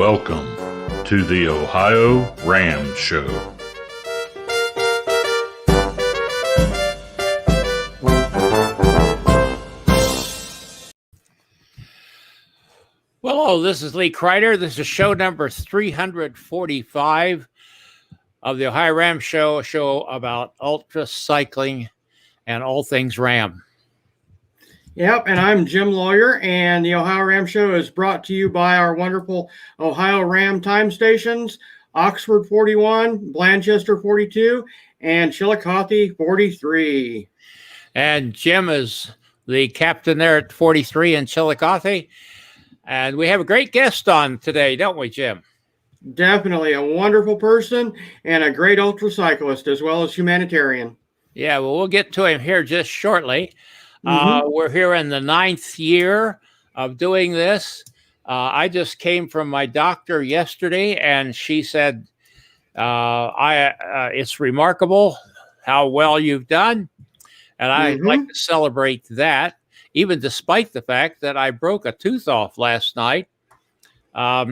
Welcome to the OhioRAAM Show. Well, hello, this is Lee Kreider. This is show number 345 of the OhioRAAM Show, a show about ultra cycling and all things RAM. Yep, and I'm Jim Lawyer, and the OhioRAAM Show is brought to you by our wonderful OhioRAAM time stations, Oxford 41, Blanchester 42, and Chillicothe 43. And Jim is the captain there at 43 in Chillicothe. And we have a great guest on today, don't we, Jim? Definitely a wonderful person and a great ultra cyclist as well as humanitarian. Yeah, well, we'll get to him here just shortly. We're here in the 9th year of doing this. I just came from my doctor yesterday, and she said, it's remarkable how well you've done. And I'd like to celebrate that, even despite the fact that I broke a tooth off last night. A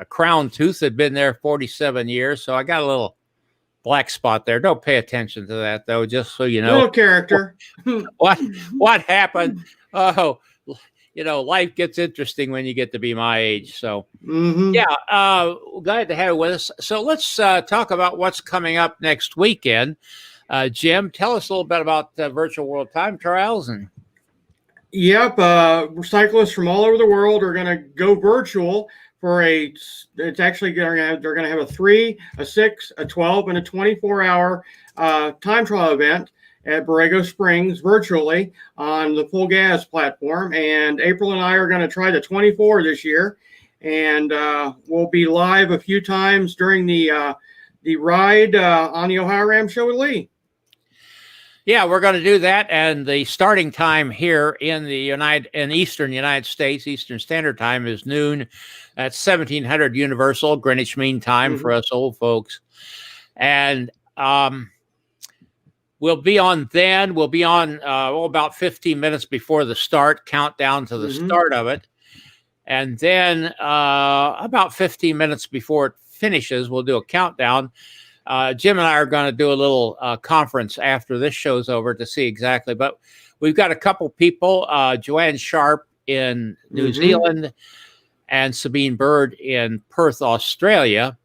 crown tooth had been there 47 years, so I got a little black spot there. Don't pay attention to that, though, just so you know. Little character. what happened. Oh, you know, life gets interesting when you get to be my age. So, glad to have you with us. So let's talk about what's coming up next weekend. Jim, tell us a little bit about Virtual World Time Trials. Yep, cyclists from all over the world are going to go virtual for it's actually they're going to have a 3, a 6, a 12, and a 24-hour time trial event at Borrego Springs virtually on the Full Gas platform. And April and I are going to try the 24 this year, and we'll be live a few times during the ride on the OhioRAAM Show with Lee. Yeah, we're going to do that, and the starting time here in the Eastern United States, Eastern Standard Time, is noon at 1700 Universal Greenwich Mean Time for us old folks, and we'll be on then. We'll be on about 15 minutes before the start, countdown to the start of it, and then about 15 minutes before it finishes, we'll do a countdown. Jim and I are going to do a little conference after this show's over to see exactly. But we've got a couple people, Joanne Sharp in New Zealand and Sabine Bird in Perth, Australia,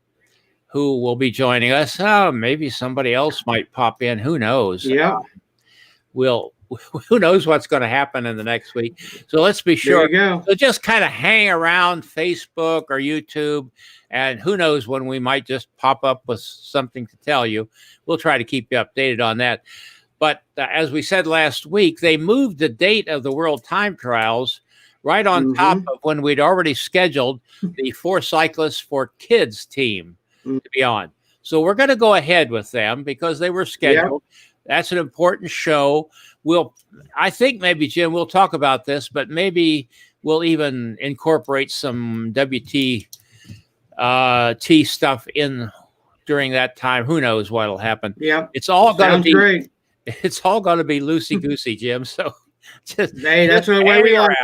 who will be joining us. Maybe somebody else might pop in. Who knows? Yeah. Who knows what's going to happen in the next week? So let's be sure. There you go. So just kind of hang around Facebook or YouTube, and who knows when we might just pop up with something to tell you. We'll try to keep you updated on that. But as we said last week, they moved the date of the World Time Trials right on top of when we'd already scheduled the 4 Cyclists for Kids team to be on. So we're going to go ahead with them because they were scheduled. Yep. That's an important show. I think maybe, Jim, we'll talk about this, but maybe we'll even incorporate some WT stuff in during that time. Who knows what'll happen? Yeah, it's all going to be great. It's all going to be loosey goosey, Jim. So that's the way we are.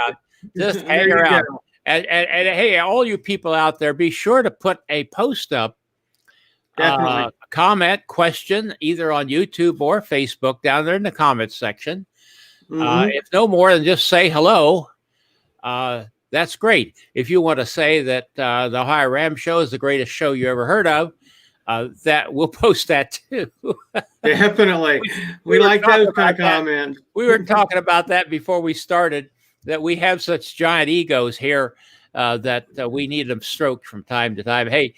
Just hang around. And hey, all you people out there, be sure to put a post up. Comment, question, either on YouTube or Facebook down there in the comments section. If no more than just say hello, that's great. If you want to say that the OhioRAAM Show is the greatest show you ever heard of, that we'll post that too. Definitely. We like those kind of comments. We were talking about that before we started, that we have such giant egos here that we need them stroked from time to time. Hey,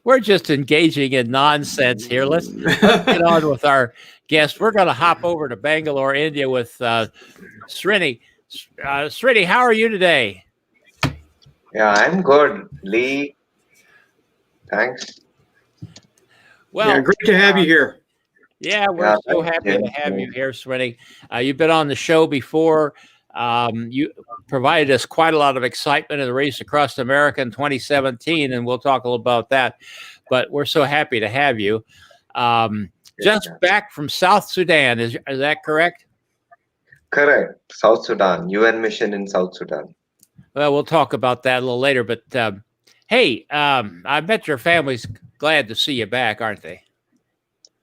we're just engaging in nonsense here. Let's get on with our guest. We're going to hop over to Bangalore, India with Srini. Srini, how are you today? Yeah, I'm good, Lee. Thanks. Well, great to have you here. Yeah, we're so happy to have you here, Srini. You've been on the show before. You provided us quite a lot of excitement in the race across America in 2017, and we'll talk a little about that. But we're so happy to have you. Just back from South Sudan, is that correct? Correct. South Sudan, UN mission in South Sudan. Well, we'll talk about that a little later. But hey, I bet your family's glad to see you back, aren't they?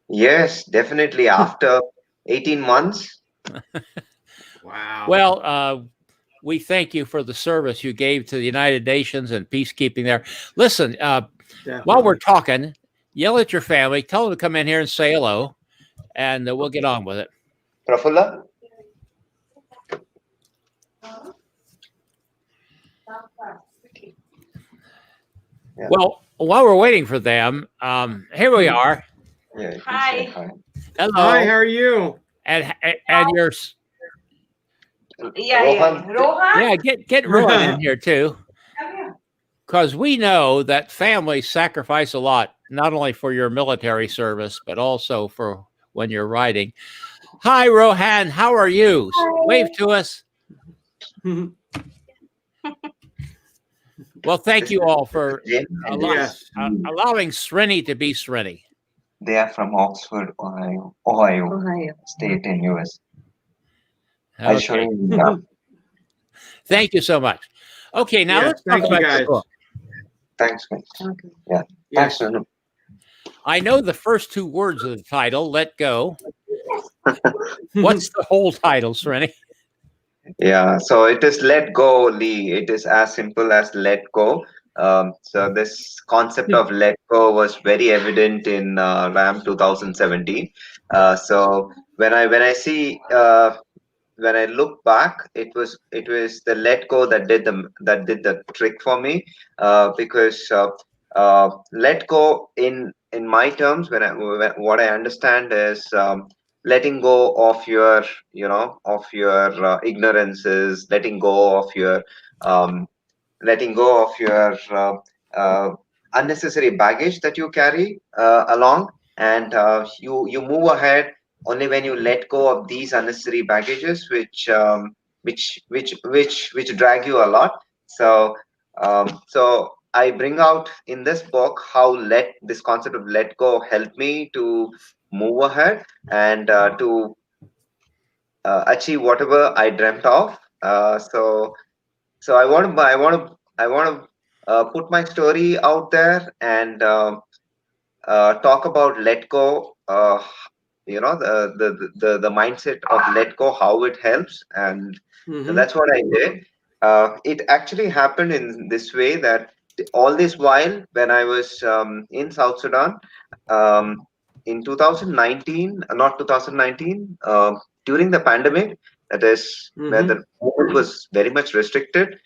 Yes, definitely. After 18 months. Wow. Well, we thank you for the service you gave to the United Nations and peacekeeping there. Listen, while we're talking, yell at your family, tell them to come in here and say hello, and we'll get on with it. Prafulla? Yeah. Well, while we're waiting for them, here we are. Yeah, you can Hi. say hi. Hello. Hi, how are you? And you're Rohan? get Rohan in here too, because we know that families sacrifice a lot, not only for your military service, but also for when you're riding. Hi, Rohan. How are you? Hi. Wave to us. Well, thank you all for Yes. allowing Srini to be Srini. They are from Oxford, Ohio State in US. I'll show Okay. you now. Thank you so much. Okay, now Yes, let's talk thank you, about guys. your book. Thanks, man. Okay. Yeah. Yes. Thanks, Srini. I know the first two words of the title, Let Go. What's the whole title, Srini? Yeah, so it is let go, Lee. It is as simple as let go. So this concept of let go was very evident in RAM 2017. So when I see when I look back, it was the let go that did the trick for me, because let go in my terms, what I understand is letting go of your ignorances, um, letting go of your unnecessary baggage that you carry along, and you move ahead only when you let go of these unnecessary baggages, which drag you a lot. So I bring out in this book how this concept of let go helped me to move ahead and to achieve whatever I dreamt of. So I want to put my story out there and talk about let go. The mindset of let go, how it helps, and that's what I did. It actually happened in this way, that all this while when I was in South Sudan, um, in 2019, not 2019, during the pandemic, that is where the movement was very much restricted.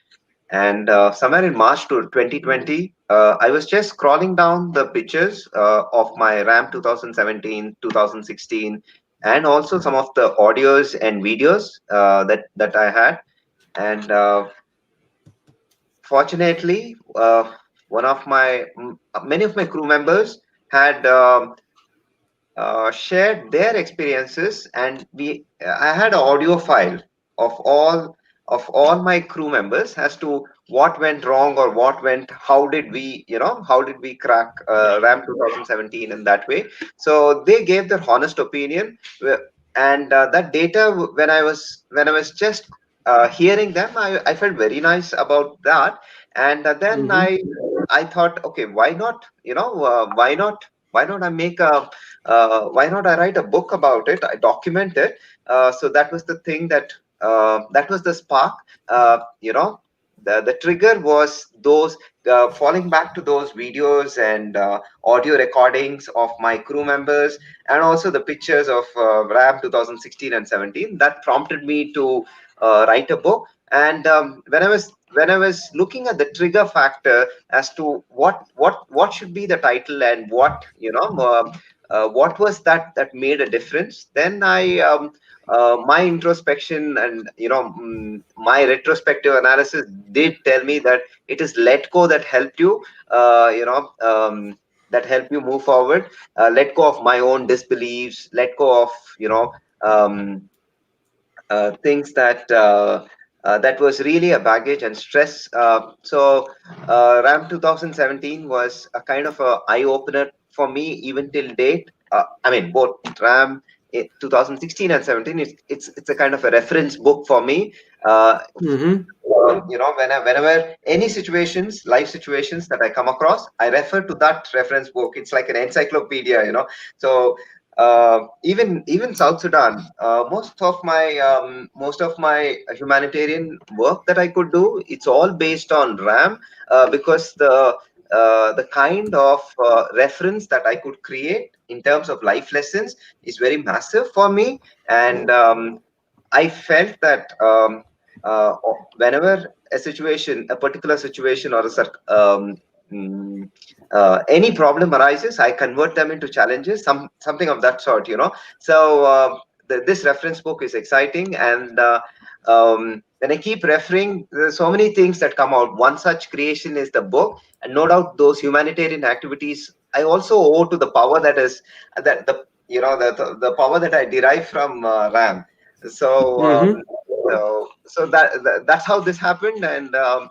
And somewhere in March to 2020, I was just scrolling down the pictures of my RAM 2017, 2016, and also some of the audios and videos that I had. And fortunately, many of my crew members had shared their experiences, and I had an audio file of all my crew members as to what went wrong, or how did we crack RAM 2017 in that way. So they gave their honest opinion, and that data, when I was just hearing them, I felt very nice about that. And then I thought, okay, why not, why not I make a why not I write a book about it? I document it. So that was the thing that was the spark. The trigger was those falling back to those videos and audio recordings of my crew members, and also the pictures of RAM 2016 and 17 that prompted me to write a book. And when I was looking at the trigger factor as to what should be the title, and what was that made a difference, then my introspection and my retrospective analysis did tell me that it is let go that helped you that help you move forward. Let go of my own disbeliefs, let go of um, things that was really a baggage and stress. So RAM 2017 was a kind of a eye opener for me even till date. I mean, both RAM 2016 and 17. It's a kind of a reference book for me. whenever any situations, life situations that I come across, I refer to that reference book. It's like an encyclopedia, So even South Sudan, most of my humanitarian work that I could do, it's all based on RAM, because the kind of reference that I could create in terms of life lessons is very massive for me, and I felt that whenever a particular situation, or any problem arises, I convert them into challenges, something of that sort, So this reference book is exciting, and when I keep referring, there's so many things that come out. One such creation is the book, and no doubt those humanitarian activities I also owe to the power that is that the power that I derive from RAM. So that's how this happened, and uh,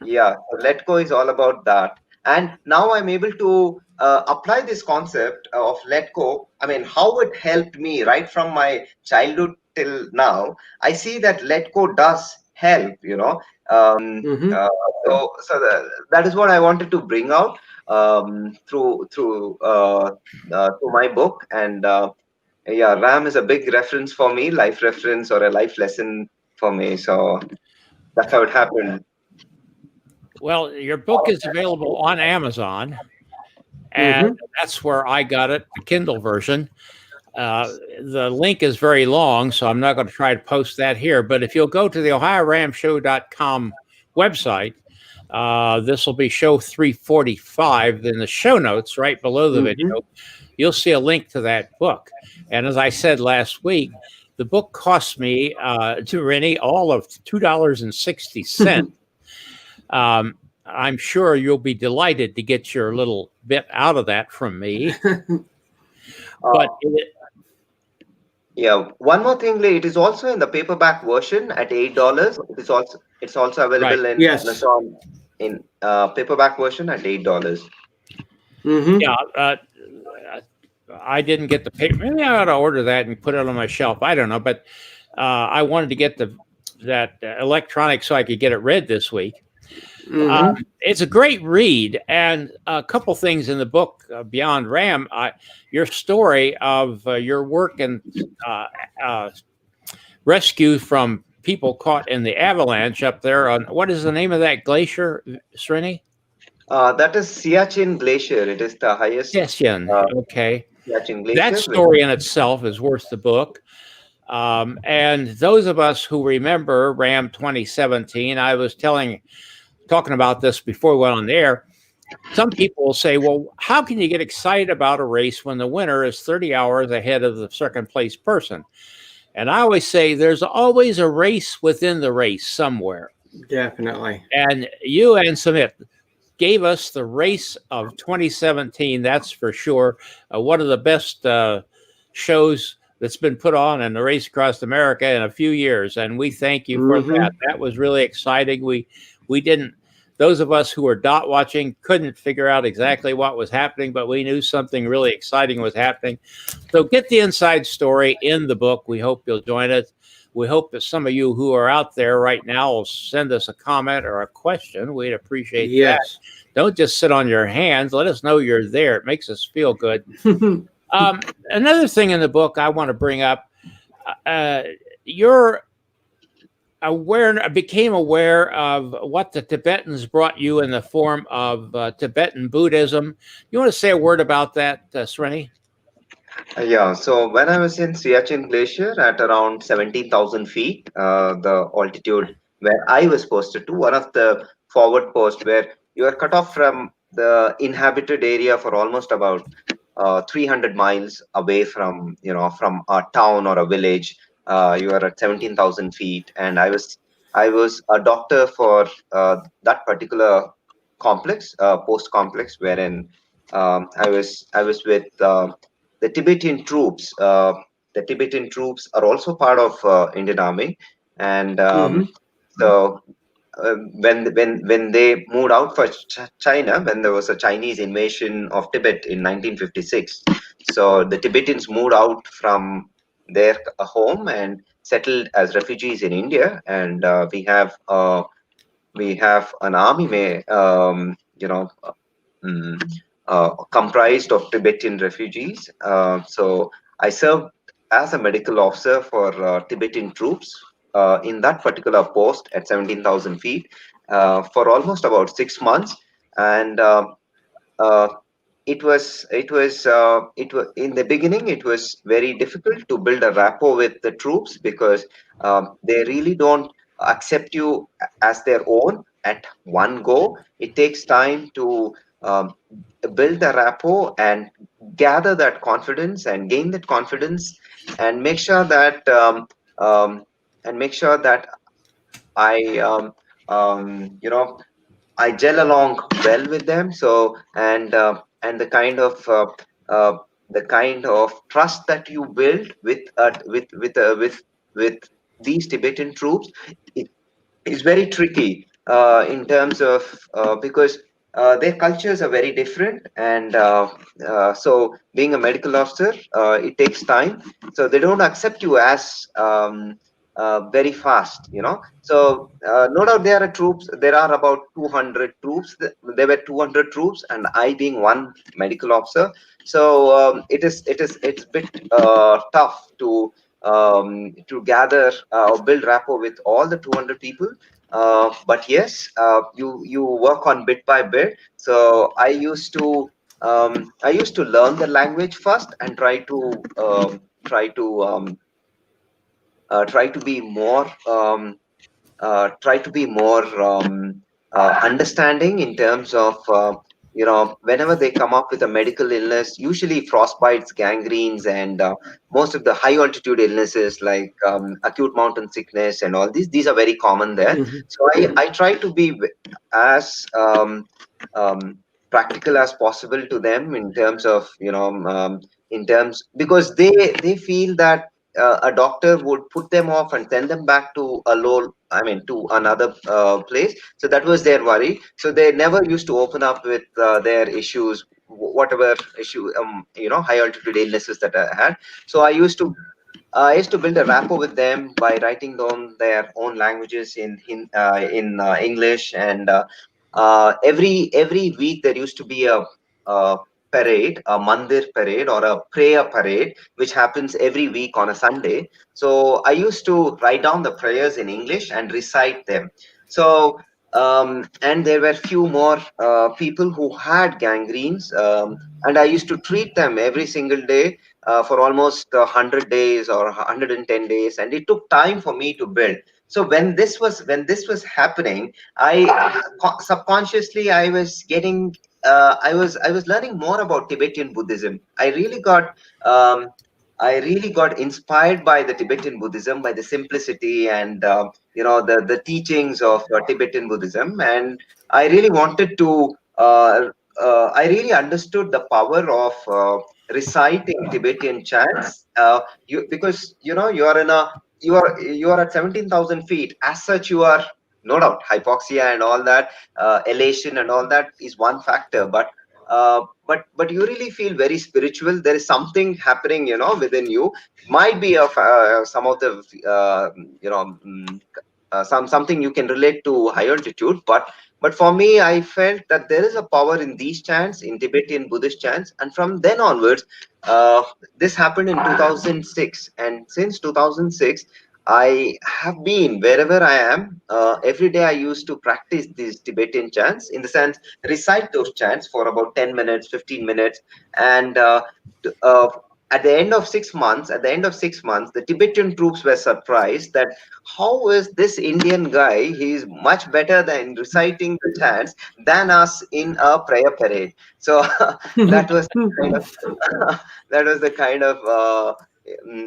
yeah, so let go is all about that. And now I'm able to apply this concept of let go. I mean, how it helped me right from my childhood till now. I see that let go does help, that is what I wanted to bring out through my book. And yeah, RAM is a big reference for me, life reference or a life lesson for me. So that's how it happened. Well, your book is available on Amazon, and that's where I got it, the Kindle version. The link is very long, so I'm not going to try to post that here. But if you'll go to the OhioRAAMShow.com website, this will be show 345 in the show notes right below the video. You'll see a link to that book. And as I said last week, the book cost me, Srini, all of $2.60. I'm sure you'll be delighted to get your little bit out of that from me. But yeah, one more thing, Lee, it is also in the paperback version at $8. It's also available in Amazon in paperback version at $8. Yeah, I didn't get the paper. Maybe I ought to order that and put it on my shelf. I don't know, but I wanted to get that electronic so I could get it read this week. It's a great read, and a couple things in the book beyond RAM. Your story of your work and rescue from people caught in the avalanche up there on, what is the name of that glacier, Srini? That is Siachen Glacier. It is the highest. Siachen. Okay. Siachen Glacier. That story in itself is worth the book. And those of us who remember RAM 2017, I was talking about this before we went on the air. Some people will say, well, how can you get excited about a race when the winner is 30 hours ahead of the second place person? And I always say there's always a race within the race somewhere. Definitely. And you and Sumit gave us the race of 2017, that's for sure. One of the best shows that's been put on in the Race Across America in a few years. And we thank you for that. That was really exciting. We didn't, those of us who were dot watching couldn't figure out exactly what was happening, but we knew something really exciting was happening. So get the inside story in the book. We hope you'll join us. We hope that some of you who are out there right now will send us a comment or a question. We'd appreciate that. Don't just sit on your hands. Let us know you're there. It makes us feel good. Another thing in the book I want to bring up, you're became aware of what the Tibetans brought you in the form of Tibetan Buddhism. You want to say a word about that, Srini? Yeah, so when I was in Siachen Glacier at around 17,000 feet, the altitude where I was posted to, one of the forward posts where you are cut off from the inhabited area for almost about 300 miles away from, from a town or a village. You are at 17,000 feet, and I was a doctor for that particular complex, post complex, wherein I was with the Tibetan troops. The Tibetan troops are also part of Indian Army, and so when they moved out for China, when there was a Chinese invasion of Tibet in 1956, so the Tibetans moved out from their home and settled as refugees in India, and we have an army, mm, comprised of Tibetan refugees. So I served as a medical officer for Tibetan troops in that particular post at 17,000 feet for almost about 6 months, and uh, it was in the beginning it was very difficult to build a rapport with the troops because they really don't accept you as their own at one go. It takes time to um, build the rapport and gather that confidence and gain that confidence and make sure that um, I I gel along well with them. So and uh, the kind of trust that you build with these Tibetan troops is very tricky in terms of because their cultures are very different, and so being a medical officer, it takes time. So they don't accept you as very fast, So no doubt there are troops. There are about 200 troops. There were 200 troops, and I being one medical officer. So it's a bit tough to gather or build rapport with all the 200 people. But yes, you work on bit by bit. So I used to learn the language first and try to be more understanding in terms of whenever they come up with a medical illness, usually frostbites, gangrenes, and most of the high altitude illnesses like acute mountain sickness and all these are very common there. Mhm. So I try to be as practical as possible to them in terms of in terms, because they feel that a doctor would put them off and send them back to a low, I mean, to another place. So that was their worry. So they never used to open up with their issues, whatever issue, high altitude illnesses that I had. So I used to build a rapport with them by writing down their own languages in English, and every week there used to be a parade, a mandir parade or a prayer parade, which happens every week on a Sunday. So I used to write down the prayers in English and recite them. So and there were few more people who had gangrenes, and I used to treat them every single day for almost 100 days or 110 days, and it took time for me to build. So when this was happening, subconsciously I was getting I was learning more about Tibetan Buddhism. Um, I really got inspired by the Tibetan Buddhism, by the simplicity and the teachings of Tibetan Buddhism, and I really wanted to. I really understood the power of reciting Tibetan chants. Because you are at 17,000 feet. As such, you are no doubt hypoxia and all that, elation and all that is one factor, but you really feel very spiritual. There is something happening, within you. Might be of some of the something you can relate to high altitude, but for me, I felt that there is a power in these chants, in Tibetan Buddhist chants, and from then onwards, uh, this happened in 2006, and since 2006, I have been wherever I am. Every day I used to practice these Tibetan chants, in the sense, recite those chants for about 10 minutes, 15 minutes. And t- uh, at the end of 6 months, the Tibetan troops were surprised that how is this Indian guy, he's much better than reciting the chants than us in a prayer parade. So that was kind of that was the kind of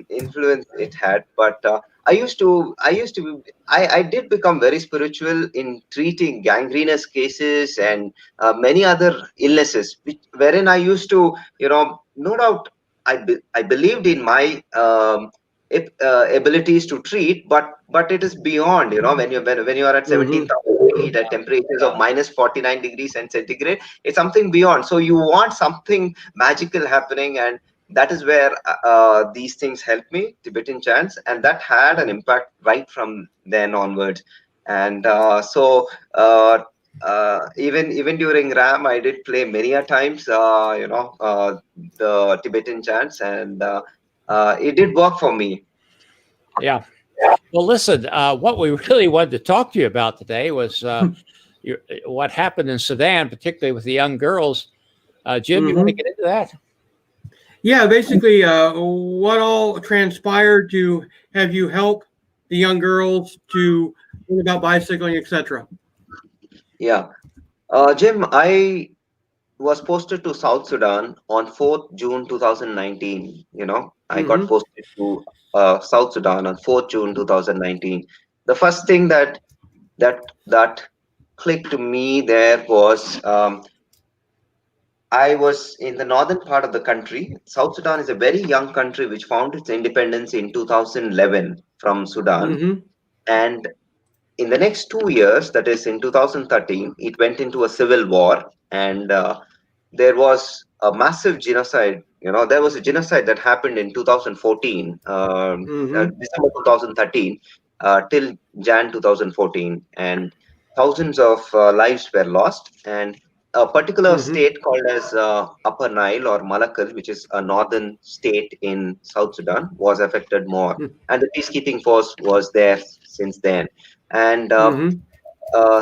influence it had. But I did become very spiritual in treating gangrenous cases and many other illnesses, wherein I used to, no doubt, I believed in my abilities to treat, but it is beyond, when you are at Mhm. 17,000 feet at temperatures of minus 49 degrees centigrade, it's something beyond. So you want something magical happening, and that is where these things helped me, Tibetan chants, and that had an impact right from then onwards. And even during RAM, I did play many a times, the Tibetan chants, and it did work for me. Yeah. Well, listen, what we really wanted to talk to you about today was what happened in Sudan, particularly with the young girls. Jim, you want to get into that? Yeah, basically, what all transpired to have you help the young girls to learn about bicycling, etc. Yeah. Jim, I was posted to South Sudan on 4th June 2019. I got posted to South Sudan on 4th June 2019. The first thing that clicked to me there was, I was in the northern part of the country. South Sudan is a very young country which found its independence in 2011 from Sudan. And in the next 2 years, that is in 2013, it went into a civil war, and there was a massive genocide. There was a genocide that happened in 2014, December 2013, till Jan 2014, and thousands of lives were lost. And a particular state called as Upper Nile or Malakal, which is a northern state in South Sudan, was affected more. And the peacekeeping force was there since then. And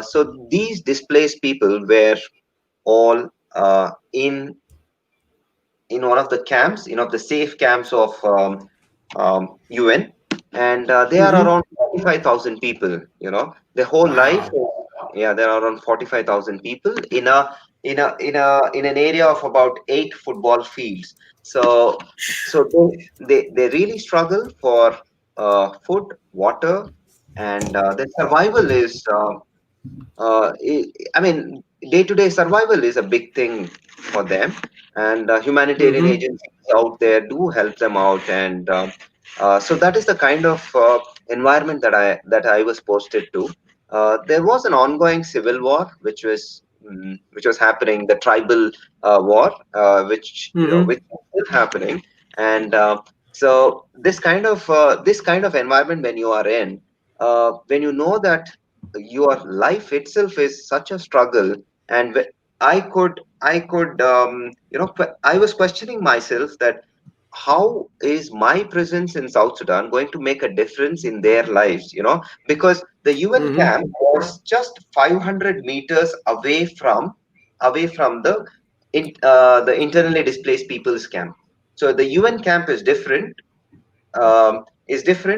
so these displaced people were all in one of the camps, the safe camps of UN, and they are around 45,000 people. The whole life. Yeah, there are around 45,000 people in an area of about 8 football fields. So they really struggle for food, water, and their survival is. I mean, day-to-day survival is a big thing for them, and humanitarian agencies out there do help them out, and so that is the kind of environment that I was posted to. There was an ongoing civil war, which was happening, the tribal war, which is still happening, and so this kind of environment, when you are in, when you know that your life itself is such a struggle, and I was questioning myself that how is my presence in South Sudan going to make a difference in their lives, because the UN camp was just 500 meters away from the internally displaced people's camp. So the UN camp is different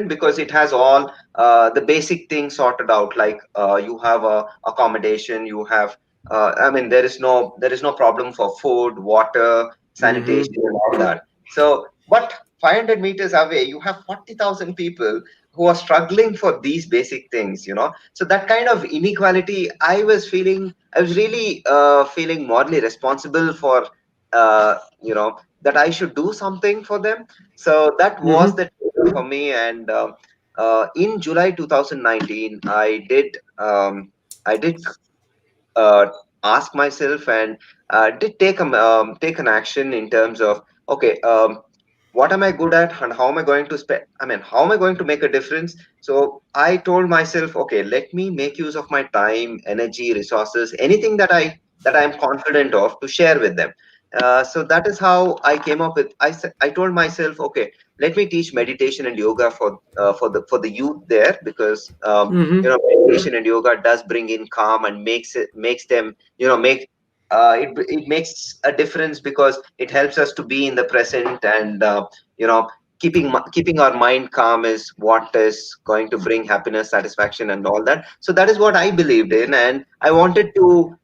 because it has all the basic things sorted out, like you have accommodation, you have there is no problem for food, water, sanitation, and all that. So but 500 meters away you have 40,000 people who are struggling for these basic things. So that kind of inequality, I was really feeling morally responsible for, that I should do something for them. So that was the trigger for me. And in July 2019, I did uh, ask myself, and did take an action in terms of, okay, what am I good at, and how am I going to how am I going to make a difference? So I told myself, okay, let me make use of my time, energy, resources, anything that I'm confident of, to share with them. So that is how I came up with. I told myself, okay, let me teach meditation and yoga for the youth there, because meditation and yoga does bring in calm and makes them, make it makes a difference, because it helps us to be in the present, and keeping our mind calm is what is going to bring happiness, satisfaction, and all that. So that is what I believed in, and I wanted to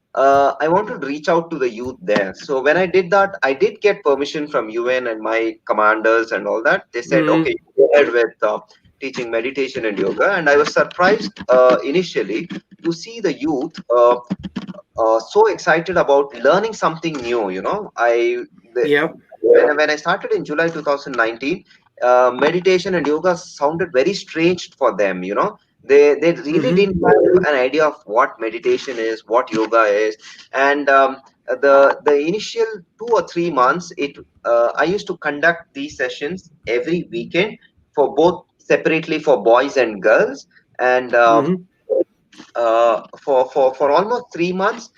reach out to the youth there. So when I did that, I did get permission from UN and my commanders and all that. They said, okay, go ahead with teaching meditation and yoga. And I was surprised initially to see the youth so excited about learning something new. When I started in July 2019, meditation and yoga sounded very strange for them. They really didn't have an idea of what meditation is, what yoga is, and the initial 2 or 3 months, I used to conduct these sessions every weekend for both separately for boys and girls, and for almost 3 months,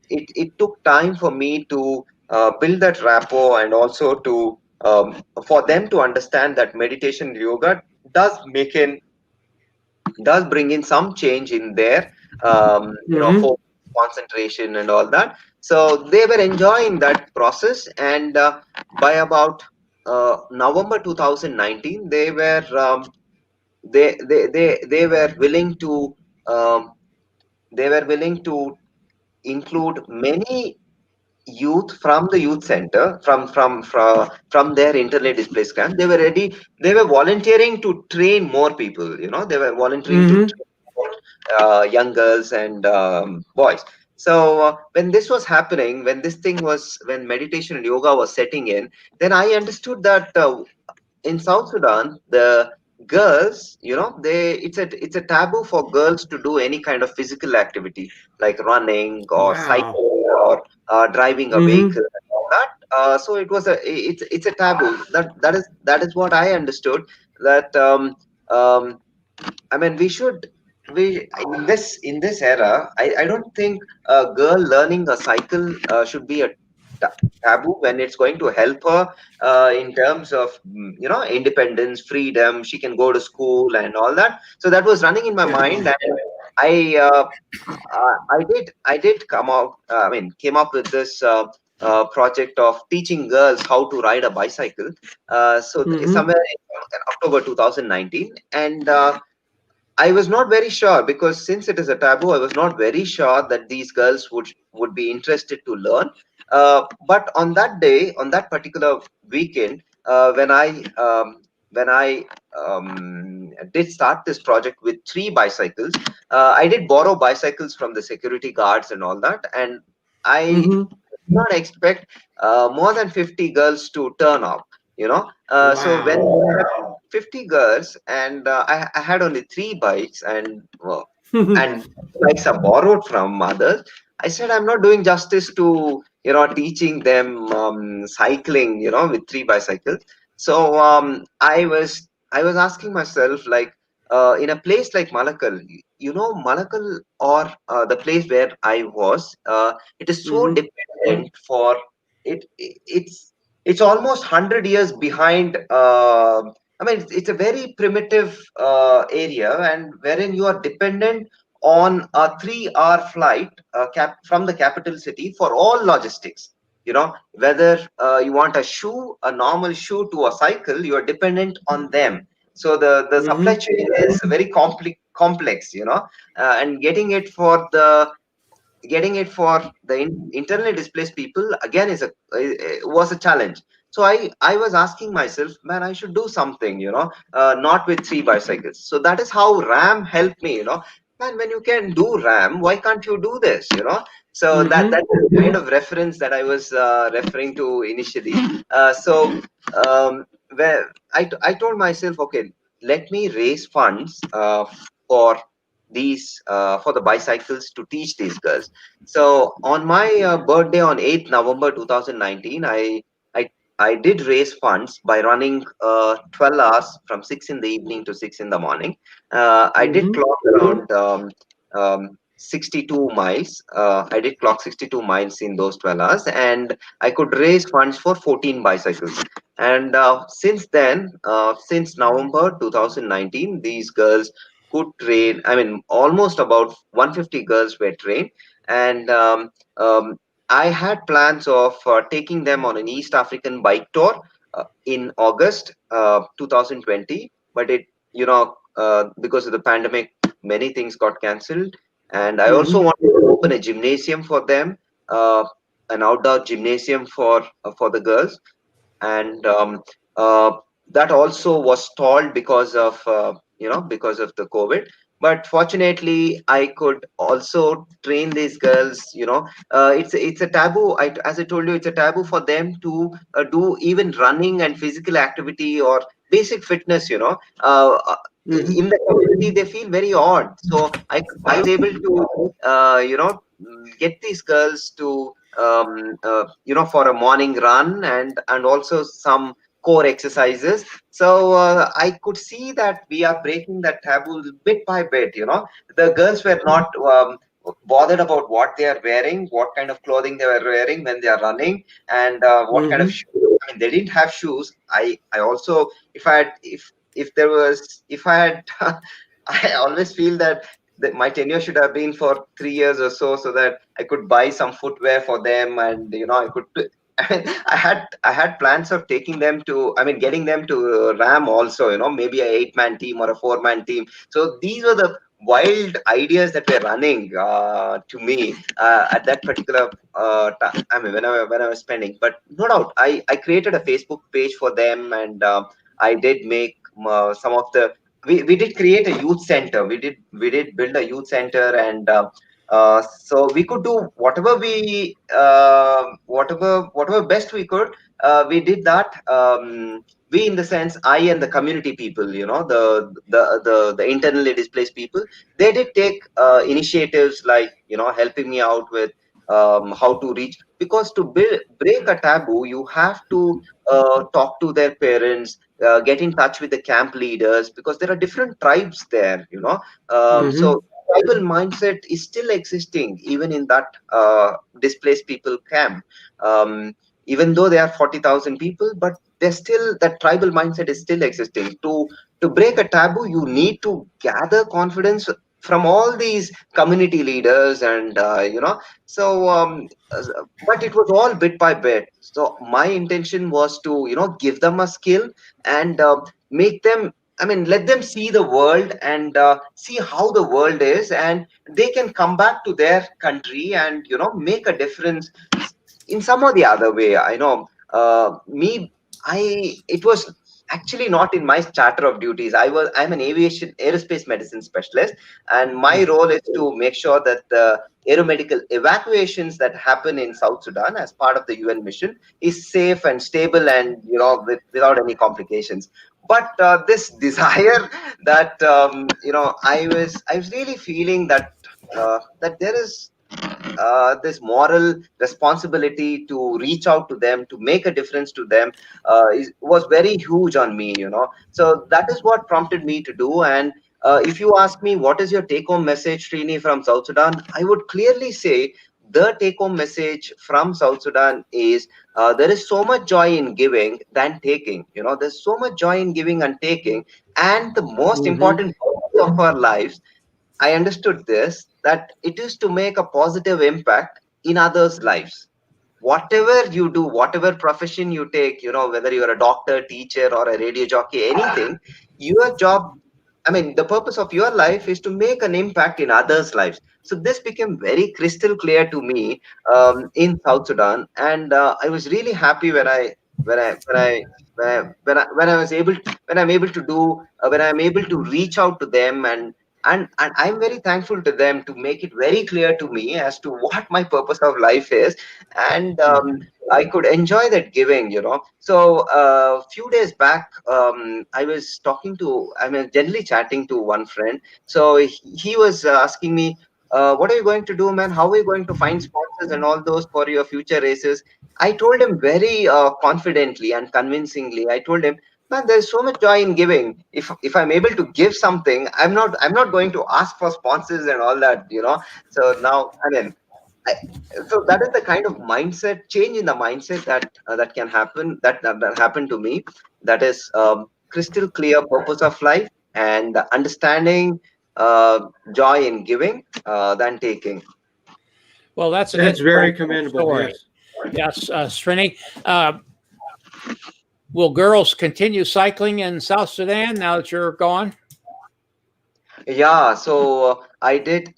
it took time for me to build that rapport, and also to for them to understand that meditation and yoga does make in does bring in some change in their focus, concentration and all that. So they were enjoying that process, and by about November 2019, they were willing to um, include many youth from the youth center, from their internally displaced camp. They were volunteering to train more people. They were volunteering to train more, young girls and boys. So when this was happening, when meditation and yoga was setting in, then I understood that in South Sudan, the girls, it's a taboo for girls to do any kind of physical activity like running or Wow. cycling or driving a vehicle and all that. So it's a taboo. That is what I understood. That I mean, we in this era, I don't think a girl learning a cycle should be a taboo, when it's going to help her in terms of independence, freedom. She can go to school and all that. So that was running in my mind, and I I did came up with this project of teaching girls how to ride a bicycle. Somewhere in October 2019, and I was not very sure, because since it is a taboo, I was not very sure that these girls would be interested to learn. But on that day, on that particular weekend, when I did start this project with 3 bicycles, I did borrow bicycles from the security guards and all that, and I did not expect more than 50 girls to turn up. So when Wow. we had 50 girls, and I had only 3 bikes, and bikes are borrowed from others. I said I'm not doing justice to teaching them cycling with 3 bicycles. So I was asking myself, like, in a place like Malakal, Malakal, or the place where I was, it is so dependent for it's almost 100 years behind. It's a very primitive area, and wherein you are dependent on a 3-hour flight from the capital city for all logistics. Whether you want a normal shoe to a cycle, you are dependent on them. So the supply chain is very complex, and getting it for the internally displaced people, again, was a challenge. So I was asking myself, man, I should do something, not with 3 bicycles. So that is how RAM helped me. Man, when you can do RAM, why can't you do this? So that's the kind of reference that I was referring to initially. So where I told myself, okay, let me raise funds for for the bicycles, to teach these girls. So on my birthday on 8th November 2019, I I did raise funds by running 12 hours from 6 in the evening to 6 in the morning. I did clock around 62 miles. I did clock 62 miles in those 12 hours, and I could raise funds for 14 bicycles. And since then, since November 2019, these girls could train. I mean, almost about 150 girls were trained, and I had plans of taking them on an East African bike tour in August 2020, but because of the pandemic, many things got cancelled. And I also wanted to open a gymnasium for them, an outdoor gymnasium for the girls, and uh, that also was stalled because of the COVID. But fortunately, I could also train these girls. It's a taboo. As I told you, it's a taboo for them to do even running and physical activity or basic fitness. In the community, they feel very odd. So I was able to get these girls to for a morning run, and also some core exercises. So I could see that we are breaking that taboo bit by bit. The girls were not bothered about what they are wearing, what kind of clothing they were wearing when they are running, and what kind of Mm-hmm. shoes. I mean, they didn't have shoes. I also, if there was if I had I always feel that my tenure should have been for 3 years or so that I could buy some footwear for them, and I could. I had plans of taking them to, I mean, getting them to RAM also. Maybe a 8-man team or a 4-man team. So these were the wild ideas that were running to me at that particular I mean, when I was spending. But no doubt, I created a Facebook page for them, and I did make some of the we did create a youth center. We did build a youth center, and so we could do whatever best we could. We did that. We, in the sense, I and the community people, the internally displaced people, they did take initiatives like helping me out with how to reach, because to break a taboo, you have to talk to their parents, get in touch with the camp leaders, because there are different tribes there. Mm-hmm. So tribal mindset is still existing even in that displaced people camp. Even though there are 40,000 people, but there's still that tribal mindset is still existing. To break a taboo, you need to gather confidence from all these community leaders, and so but it was all bit by bit. So my intention was to give them a skill, and make them, I mean, let them see the world, and see how the world is, and they can come back to their country and make a difference in some or the other way. I know, me, I it was actually not in my charter of duties. I'm an aviation aerospace medicine specialist, and my role is to make sure that the aeromedical evacuations that happen in South Sudan as part of the UN mission is safe and stable, and without any complications. But this desire that I was really feeling that there is this moral responsibility to reach out to them, to make a difference to them, was very huge on me. So that is what prompted me to do. And if you ask me, what is your take home message, Srini, from South Sudan, I would clearly say the take home message from South Sudan is, there is so much joy in giving than taking. There's so much joy in giving and taking. And the most Mm-hmm. important purpose of our lives, I understood this, that it is to make a positive impact in others' lives. Whatever you do, whatever profession you take, whether you're a doctor, teacher, or a radio jockey, anything, your job, I mean, the purpose of your life is to make an impact in others' lives. So this became very crystal clear to me in South Sudan, and I was really happy when I when I when I was able when I'm able to do when I'm able to reach out to them, and I'm very thankful to them to make it very clear to me as to what my purpose of life is, and I could enjoy that giving. So a few days back, I mean, generally chatting to one friend. So he was asking me, what are you going to do, man? How are you going to find sponsors and all those for your future races? I told him very confidently and convincingly. I told him, man, there's so much joy in giving. If I'm able to give something, I'm not going to ask for sponsors and all that. So now, I mean, I, so that is the kind of mindset change in the mindset that can happen, that happened to me. That is crystal clear purpose of life, and understanding joy in giving than taking. Well, That's it's a very very cool commendable. story. Yes. Yes, Srini. Will girls continue cycling in South Sudan now that you're gone? Yeah, so I did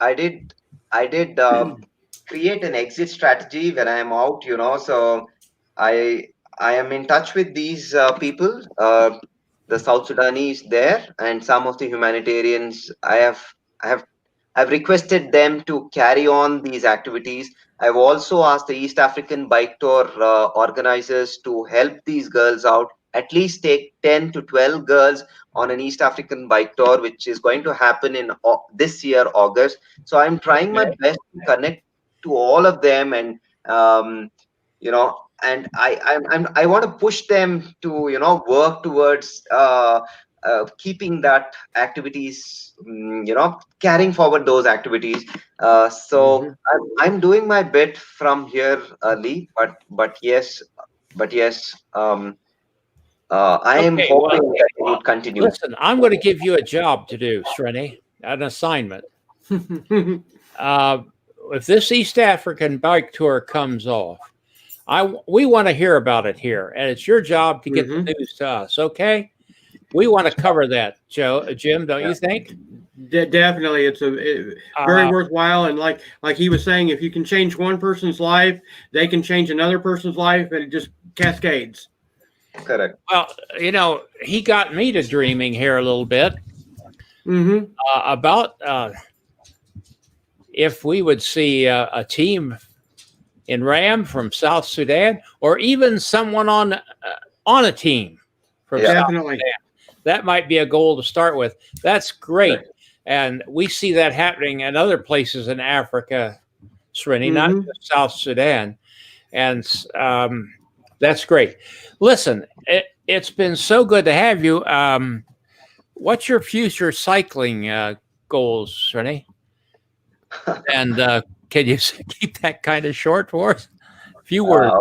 create an exit strategy when I am out. So I I am in touch with these people, the South Sudanese there, and some of the humanitarians. I have I've requested them to carry on these activities. I've also asked the East African Bike Tour organizers to help these girls out. At least take 10 to 12 girls on an East African bike tour, which is going to happen in this year, August. So I'm trying my Okay. best to connect to all of them, um, and I want to push them to work towards keeping that activities, carrying forward those activities. So I'm doing my bit from here, Lee, but yes, I am Okay, well, hoping that it would continue. listen, I'm going to give you a job to do, Srini, an assignment. If this East African bike tour comes off, we want to hear about it here, and it's your job to get the news to us. Okay, we want to cover that, Jim. Don't you think? Definitely, it's very worthwhile. And like he was saying, if you can change one person's life, they can change another person's life, and it just cascades. Correct. Well, he got me to dreaming here a little bit about if we would see a team in RAM from South Sudan, or even someone on a team from South Sudan. That might be a goal to start with. That's great. Right. And we see that happening in other places in Africa, Srini, not just South Sudan. And that's great. Listen, it's been so good to have you. What's your future cycling goals, Srini? And can you keep that kind of short for us? A few words.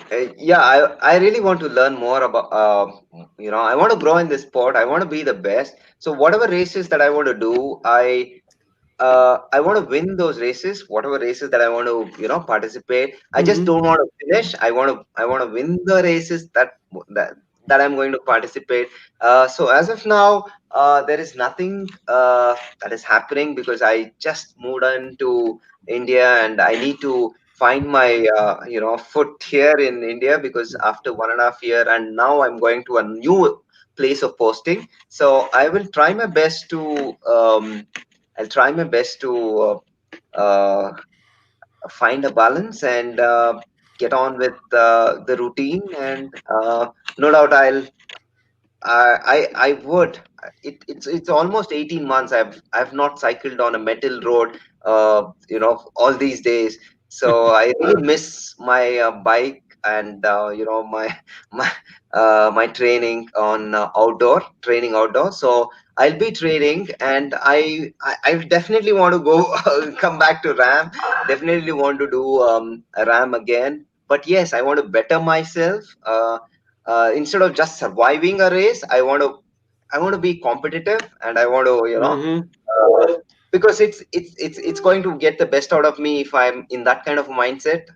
I really want to learn more about, I want to grow in this sport. I want to be the best. So whatever races that I want to do, I want to win those races. Whatever races that I want to, participate. I just don't want to finish. I want to win the races that I'm going to participate. So as of now, there is nothing that is happening because I just moved on to India and I need to find my foot here in India, because after 1.5 years and now I'm going to a new place of posting. So I will try my best to find a balance and get on with the routine, and no doubt I would. It's almost 18 months. I've not cycled on a metal road, all these days. So I really miss my bike and my training on training outdoor. So I'll be training, and I definitely want to go come back to RAM. Definitely want to do a RAM again. But yes, I want to better myself. Instead of just surviving a race, I want to be competitive, and I want to because it's going to get the best out of me if I'm in that kind of mindset.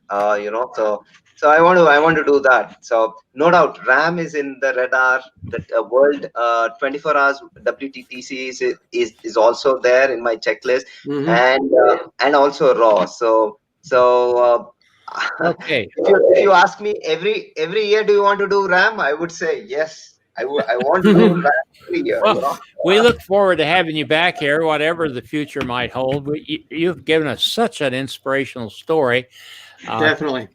So I want to do that. So no doubt RAM is in the radar. That world 24 hours WTTC is also there in my checklist, and also raw. Okay. If you ask me every year, do you want to do RAM? I would say yes. I want to do RAM every year. Well, we look forward to having you back here, whatever the future might hold. You've given us such an inspirational story. Definitely.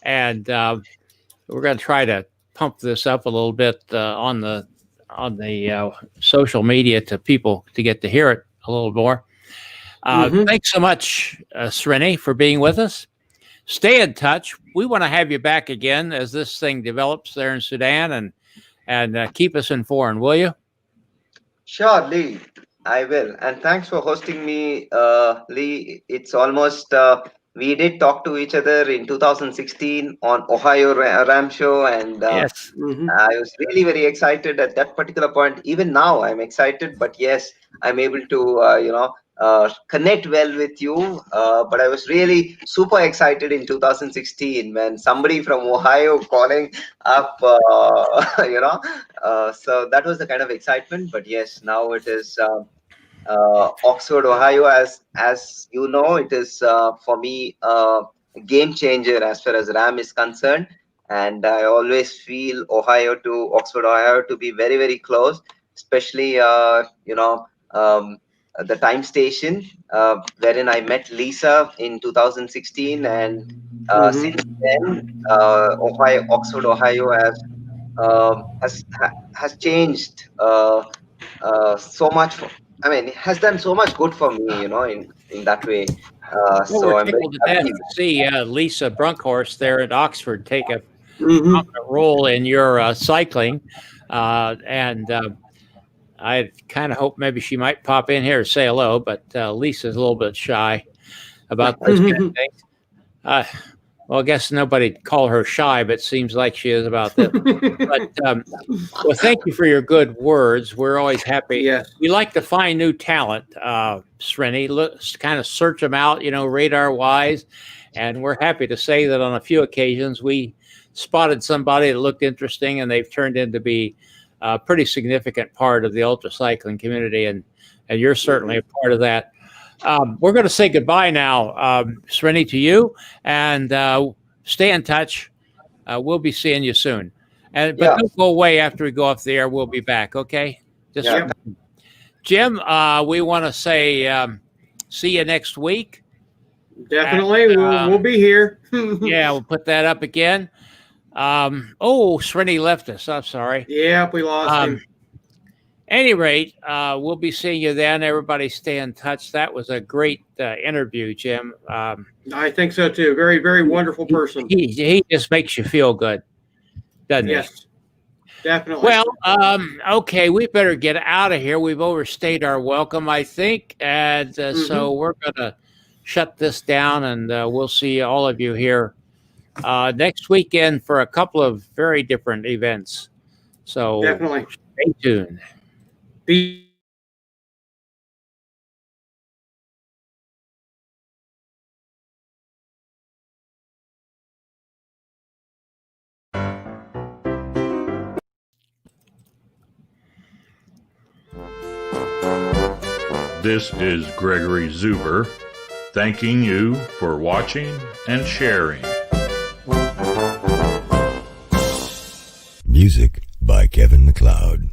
And we're going to try to pump this up a little bit on the social media to people to get to hear it a little more. Thanks so much, Srini, for being with us. Stay in touch. We want to have you back again as this thing develops there in Sudan, and keep us informed, will you? Sure, Lee. I will. And thanks for hosting me, Lee. It's almost we did talk to each other in 2016 on OhioRAAM Show, and yes, I was really very excited at that particular point. Even now, I'm excited. But yes, I'm able to connect well with you. But I was really super excited in 2016 when somebody from Ohio calling up, so that was the kind of excitement. But yes, now it is Oxford, Ohio. As you know, it is for me a game changer as far as RAM is concerned. And I always feel Oxford, Ohio to be very, very close, especially the time station wherein I met Lisa in 2016, and since then, Oxford, Ohio has changed so much. It has done so much good for me, in that way. Well, So we're I'm very tickled to death happy. to see Lisa Brunkhorst there at Oxford take a Mhm. prominent role in your cycling. And I kind of hope maybe she might pop in here to say hello, but Lisa's a little bit shy about those kind of things. Well, I guess nobody'd call her shy, but it seems like she is about this. But well, thank you for your good words. We're always happy. Yes. We like to find new talent, Srini. Look, kind of search them out, radar wise. And we're happy to say that on a few occasions we spotted somebody that looked interesting, and they've turned into be a pretty significant part of the ultra cycling community. And you're certainly a part of that. We're going to say goodbye now, Srini, to you, and stay in touch. We'll be seeing you soon. But Yeah. don't go away after we go off the air. We'll be back, okay? Yeah. Jim, we want to say see you next week. Definitely. We'll be here. Yeah, we'll put that up again. Srini left us. I'm sorry. Yeah, we lost him. Any rate, we'll be seeing you then. Everybody stay in touch. That was a great interview, Jim. I think so too. Very, very wonderful person. He just makes you feel good, doesn't Yes, definitely. he? Well, okay, we better get out of here. We've overstayed our welcome, I think. And so we're going to shut this down, and we'll see all of you here next weekend for a couple of very different events. So Definitely. stay tuned. This is Gregory Zuber, thanking you for watching and sharing. Music by Kevin MacLeod.